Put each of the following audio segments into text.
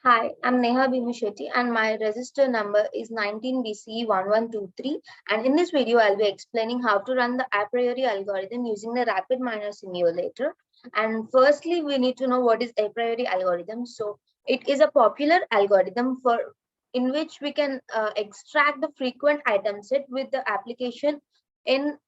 Hi, I'm Neha Bhimushetty and my register number is 19BCE1123, and in this video I'll be explaining how to run the a priori algorithm using the RapidMiner simulator. And firstly, we need to know what is a priori algorithm. So it is a popular algorithm for in which we can extract the frequent item set with the application in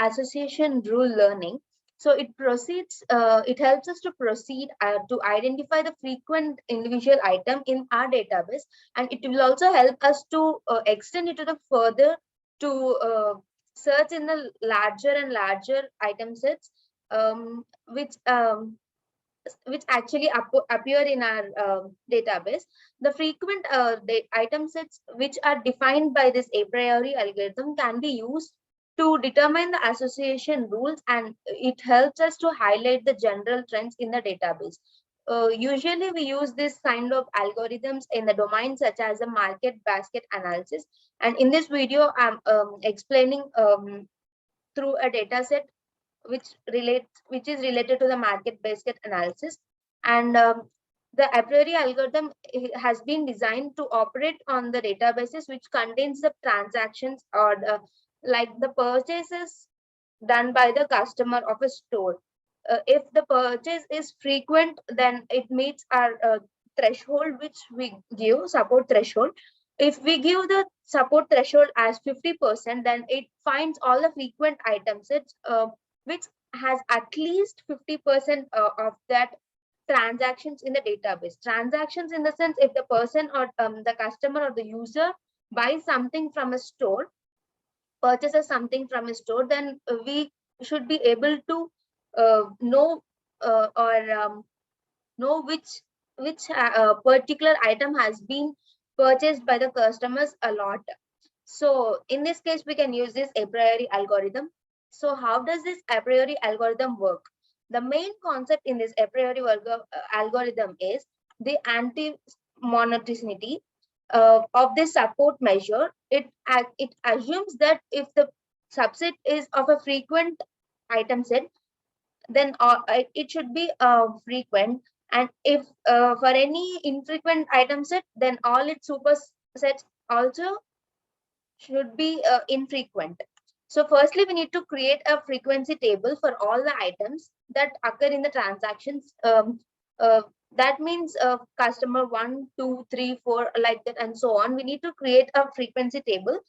association rule learning. So it helps us to proceed to identify the frequent individual item in our database, and it will also help us to extend it to the further to search in the larger and larger item sets, which actually appear in our database. The frequent item sets which are defined by this a priori algorithm can be used to determine the association rules, and it helps us to highlight the general trends in the database. Usually we use this kind of algorithms in the domain such as the market basket analysis, and in this video I'm explaining through a data set which is related to the market basket analysis. And the a priori algorithm has been designed to operate on the databases which contains the transactions or like the purchases done by the customer of a store. If the purchase is frequent, then it meets our threshold which we give support threshold. If we give the support threshold as 50%, then it finds all the frequent items which has at least 50% of that transactions in the database. Transactions in the sense, if the person or the customer or the user buys something from a store, purchases something from a store, then we should be able to know or know which particular item has been purchased by the customers a lot. So in this case, we can use this a priori algorithm. So how does this a priori algorithm work? The main concept in this a priori algorithm is the anti-monotonicity of this support measure. It assumes that if the subset is of a frequent item set, then it should be frequent, and if for any infrequent item set, then all its supersets also should be infrequent. So firstly, we need to create a frequency table for all the items that occur in the transactions. That means customer 1, 2, 3, 4, like that, and so on. We need to create a frequency table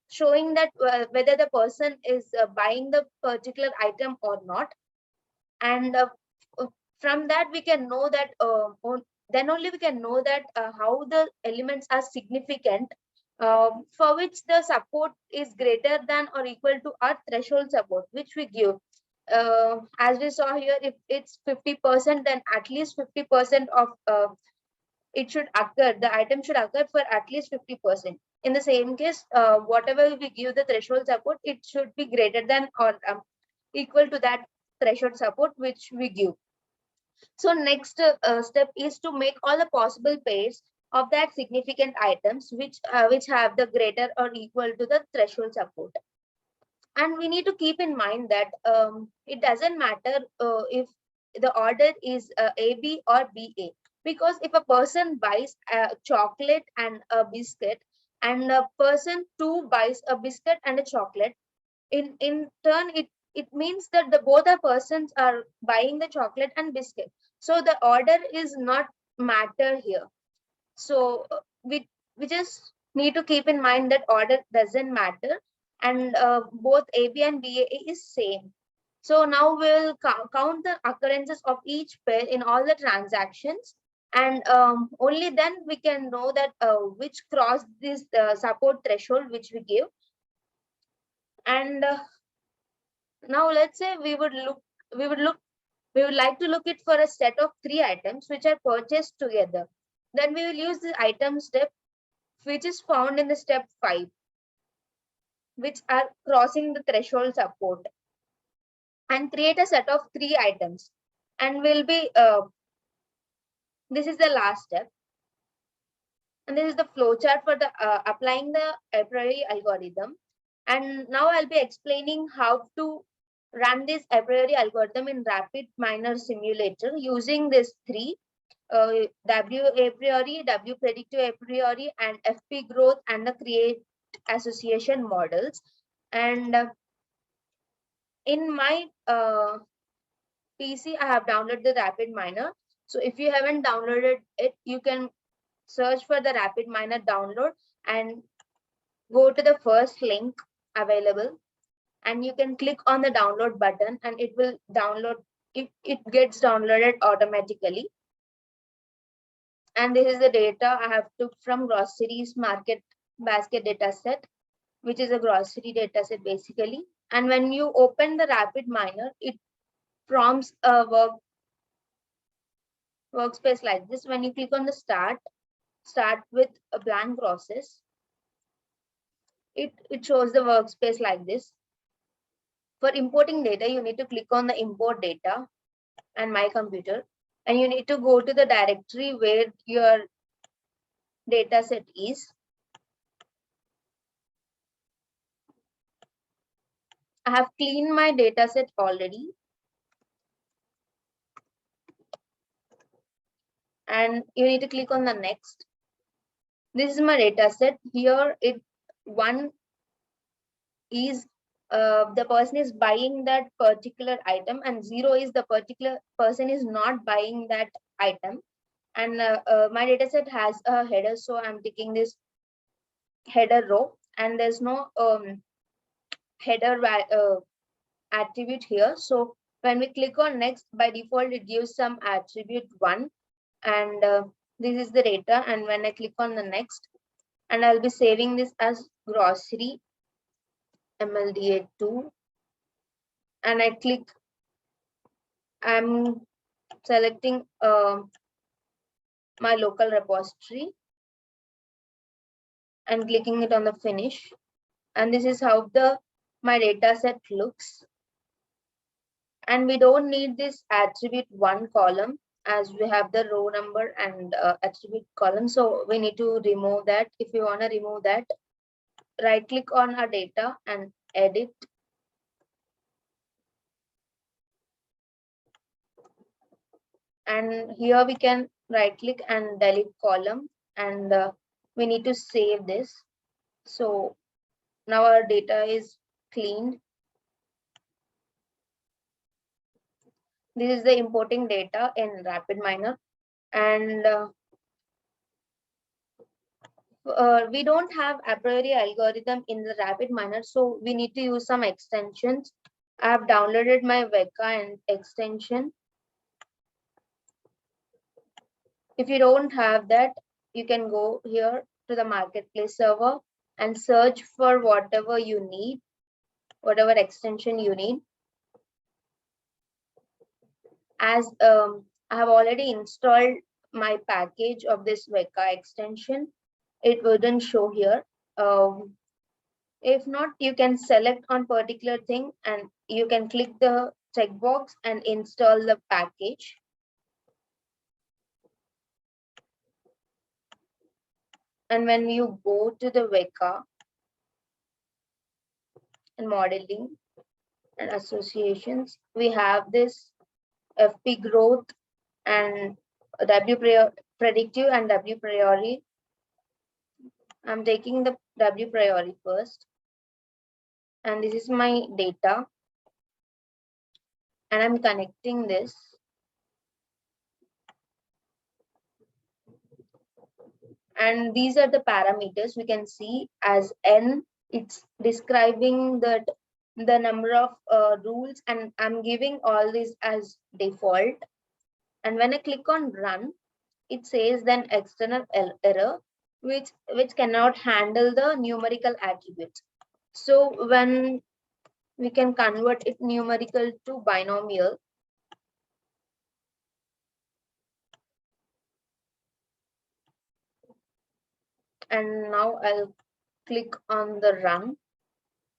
showing that whether the person is buying the particular item or not. And from that, we can know that then only we can know that how the elements are significant, for which the support is greater than or equal to our threshold support which we give. As we saw here, if it's 50%, then at least 50% of it should occur, the item should occur for at least 50%. In the same case, whatever we give the threshold support, it should be greater than or equal to that threshold support which we give. So next step is to make all the possible pairs of that significant items which have the greater or equal to the threshold support. And we need to keep in mind that it doesn't matter if the order is AB or BA, because if a person buys a chocolate and a biscuit, and a person two buys a biscuit and a chocolate, in turn it means that the both the persons are buying the chocolate and biscuit, so the order is not matter here. So we just need to keep in mind that order doesn't matter, and both AB and BA is same. So now we'll count the occurrences of each pair in all the transactions, and only then we can know that which cross this support threshold which we give. And now let's say we would like to look it for a set of 3 items which are purchased together. Then we will use the item step which is found in the step 5, which are crossing the threshold support, and create a set of 3 items. And will be this is the last step, and this is the flowchart for the applying the a priori algorithm. And now I'll be explaining how to run this a priori algorithm in RapidMiner simulator using this 3. W a priori, W predictive a priori, and FP growth and the create association models. And in my PC, I have downloaded the RapidMiner. So if you haven't downloaded it, you can search for the RapidMiner download and go to the first link available, and you can click on the download button and it will download. It gets downloaded automatically. And this is the data I have took from groceries market basket data set, which is a grocery data set basically. And when you open the RapidMiner, it prompts a workspace like this. When you click on the start with a blank process, it shows the workspace like this. For importing data, you need to click on the import data and my computer, and you need to go to the directory where your data set is. I have cleaned my data set already. And you need to click on the next. This is my data set. Here, one is the person is buying that particular item, and 0 is the particular person is not buying that item. And my data set has a header, so I'm taking this header row, and there's no header attribute here. So when we click on next, by default it gives some attribute 1, and this is the data. And when I click on the next, and I'll be saving this as grocery MLDA2, and I click, I'm selecting my local repository and clicking it on the finish. And this is how my data set looks. And we don't need this attribute 1 column, as we have the row number and attribute column. So we need to remove that. If you want to remove that, right click on our data and edit. And here we can right click and delete column, and we need to save this. So now our data is cleaned. This is the importing data in RapidMiner. And we don't have a priori algorithm in the RapidMiner, so we need to use some extensions. I have downloaded my Weka and extension. If you don't have that, you can go here to the marketplace server and search for whatever you need, whatever extension you need. As I have already installed my package of this Weka extension, it wouldn't show here. If not, you can select on particular thing and you can click the checkbox and install the package. And when you go to the Weka and modeling and associations, we have this FP growth and W predictive and W priori. I'm taking the W priori first. And this is my data. And I'm connecting this. And these are the parameters we can see as N. It's describing the number of rules, and I'm giving all this as default. And when I click on run, it says then external error, which cannot handle the numerical attributes. So when we can convert it numerical to binomial. And now I'll click on the run.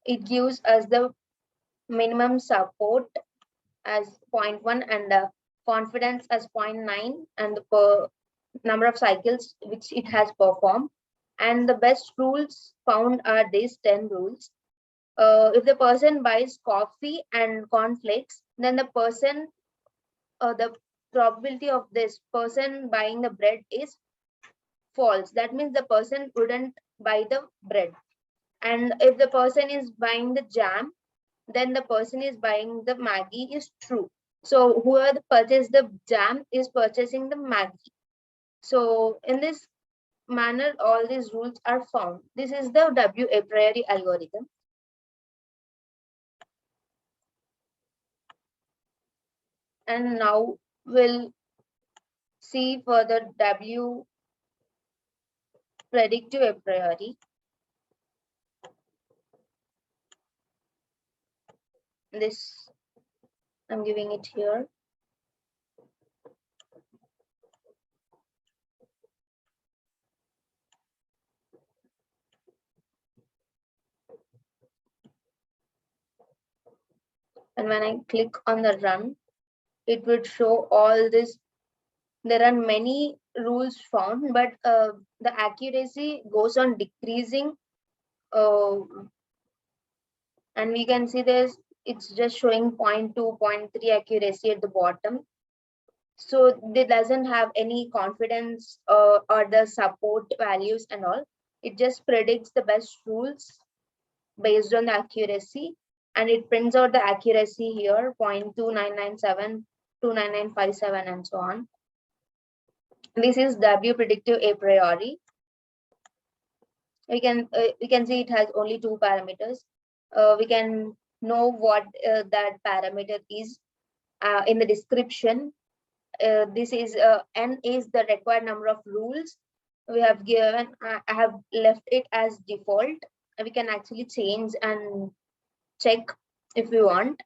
It gives us the minimum support as 0.1 and confidence as 0.9, and the number of cycles which it has performed. And the best rules found are these 10 rules. If the person buys coffee and cornflakes, then the person, the probability of this person buying the bread is false. That means the person wouldn't buy the bread. And if the person is buying the jam, then the person is buying the Maggi is true. So whoever purchased the jam is purchasing the Maggi. So in this manner, all these rules are found. This is the W a priori algorithm. And now we'll see further W predictive a priori. This I'm giving it here. And when I click on the run, it would show all this. There are many rules found, but the accuracy goes on decreasing. And we can see this, it's just showing 0.2, 0.3 accuracy at the bottom. So it doesn't have any confidence or the support values and all. It just predicts the best rules based on the accuracy, and it prints out the accuracy here 0.2997, 29957, and so on. This is W predictive a priori. We can see it has only two parameters. We can know what that parameter is in the description. This is n is the required number of rules we have given. I have left it as default. We can actually change and check if we want.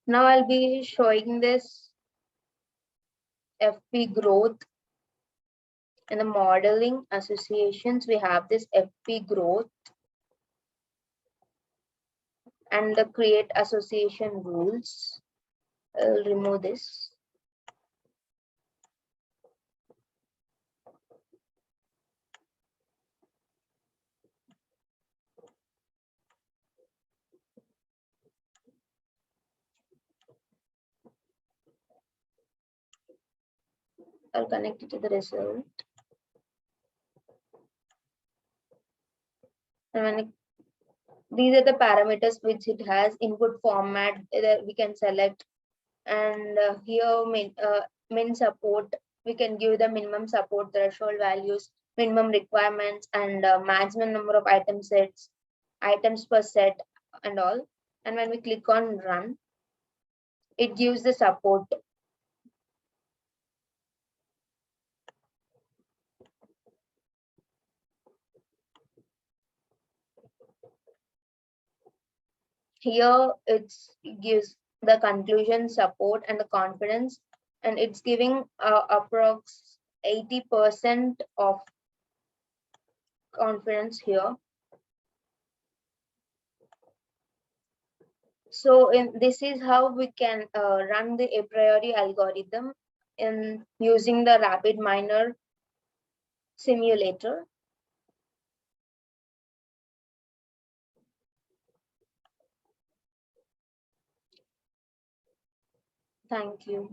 Now I'll be showing this FP growth. In the modeling associations, we have this FP growth and the create association rules. I'll remove this. I'll connect it to the result. And when these are the parameters which it has input format that we can select. And here min support, we can give the minimum support threshold values, minimum requirements, and maximum number of item sets, items per set, and all. And when we click on run, it gives the support. Here it gives the conclusion, support, and the confidence, and it's giving approx 80% of confidence here. So this is how we can run the a priori algorithm in using the RapidMiner simulator. Thank you.